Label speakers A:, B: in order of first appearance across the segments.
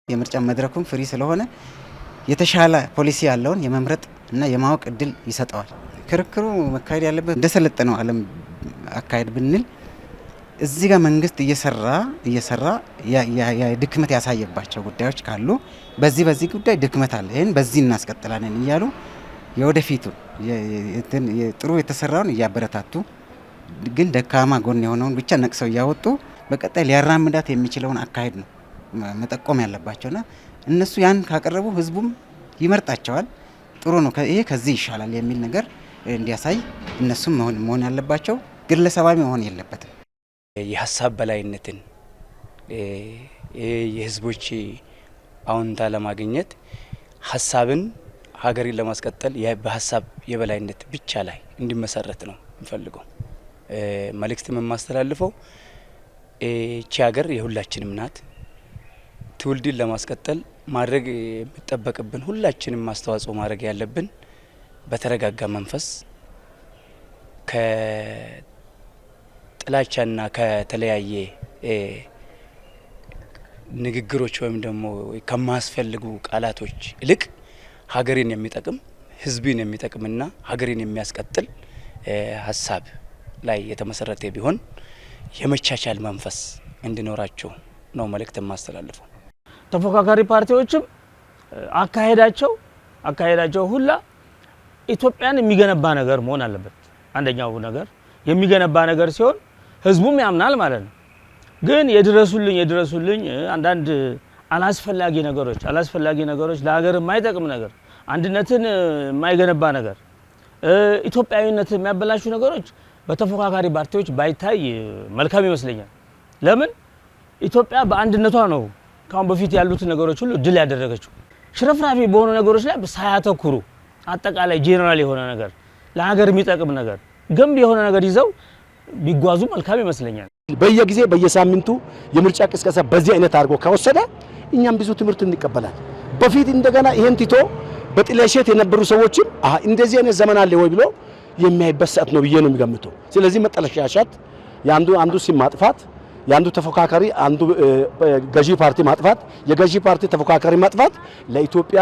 A: የምርጫ መድረኩም ፍሪ ስለሆነ የተሻለ ፖሊሲ ያለውን የመምረጥ እና የማወቅ እድል ይሰጣዋል። ክርክሩ መካሄድ ያለበት እንደሰለጠነው ዓለም አካሄድ ብንል እዚህ ጋር መንግስት እየሰራ ድክመት ያሳየባቸው ጉዳዮች ካሉ በዚህ ጉዳይ ድክመት አለ፣ ይሄን በዚህ እናስቀጥላለን እያሉ የወደፊቱ ጥሩ የተሰራውን እያበረታቱ ግን ደካማ ጎን የሆነውን ብቻ ነቅሰው እያወጡ በቀጣይ ሊያራምዳት የሚችለውን አካሄድ ነው መጠቆም ያለባቸውና እነሱ ያን ካቀረቡ ህዝቡም ይመርጣቸዋል። ጥሩ ነው፣ ይሄ ከዚህ ይሻላል የሚል ነገር እንዲያሳይ እነሱም መሆን ያለባቸው፣ ግለሰባዊ መሆን የለበትም።
B: የሀሳብ በላይነትን የህዝቦች አዎንታ ለማግኘት ሀሳብን ሀገርን ለማስቀጠል በሀሳብ የበላይነት ብቻ ላይ እንዲመሰረት ነው የምፈልገው። መልእክትም የማስተላልፈው እቺ ሀገር የሁላችንም ናት። ትውልድን ለማስቀጠል ማድረግ የሚጠበቅብን ሁላችንም አስተዋጽኦ ማድረግ ያለብን በተረጋጋ መንፈስ ከጥላቻና ከተለያየ ንግግሮች ወይም ደግሞ ከማስፈልጉ ቃላቶች ይልቅ ሀገርን የሚጠቅም ህዝብን የሚጠቅምና ሀገርን የሚያስቀጥል ሀሳብ ላይ የተመሰረተ ቢሆን የመቻቻል መንፈስ እንዲኖራቸው ነው መልእክት ማስተላልፈው።
C: ተፎካካሪ ፓርቲዎችም አካሄዳቸው ሁላ ኢትዮጵያን የሚገነባ ነገር መሆን አለበት። አንደኛው ነገር የሚገነባ ነገር ሲሆን ህዝቡም ያምናል ማለት ነው። ግን የድረሱልኝ አንዳንድ አላስፈላጊ ነገሮች ለሀገር የማይጠቅም ነገር፣ አንድነትን የማይገነባ ነገር፣ ኢትዮጵያዊነትን የሚያበላሹ ነገሮች በተፎካካሪ ፓርቲዎች ባይታይ መልካም ይመስለኛል። ለምን ኢትዮጵያ በአንድነቷ ነው ካሁን በፊት ያሉት ነገሮች ሁሉ ድል ያደረገችው። ሽረፍራፊ በሆኑ ነገሮች ላይ ሳያተኩሩ አጠቃላይ ጄነራል የሆነ ነገር፣ ለሀገር የሚጠቅም ነገር፣ ገንቢ የሆነ ነገር ይዘው ቢጓዙ መልካም ይመስለኛል።
D: በየጊዜ በየሳምንቱ የምርጫ ቅስቀሳ በዚህ አይነት አድርጎ ከወሰደ እኛም ብዙ ትምህርት እንቀበላል። በፊት እንደገና ይሄን ቲቶ በጥላሸት የነበሩ ሰዎችም እንደዚህ አይነት ዘመን አለ ወይ ብሎ የሚያይበት ሰዓት ነው ብዬ ነው የሚገምተው። ስለዚህ መጠለሻሻት አንዱ ሲም ማጥፋት፣ የአንዱ ተፎካካሪ አንዱ ገዢ ፓርቲ ማጥፋት፣ የገዢ ፓርቲ ተፎካካሪ ማጥፋት ለኢትዮጵያ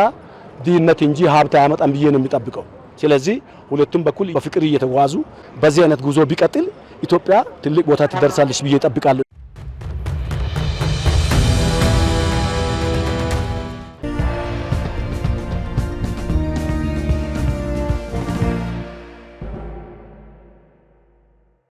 D: ድህነት እንጂ ሀብት አያመጣም ብዬ ነው የሚጠብቀው። ስለዚህ ሁለቱም በኩል በፍቅር እየተጓዙ በዚህ አይነት ጉዞ ቢቀጥል ኢትዮጵያ ትልቅ ቦታ ትደርሳለች ብዬ እጠብቃለሁ።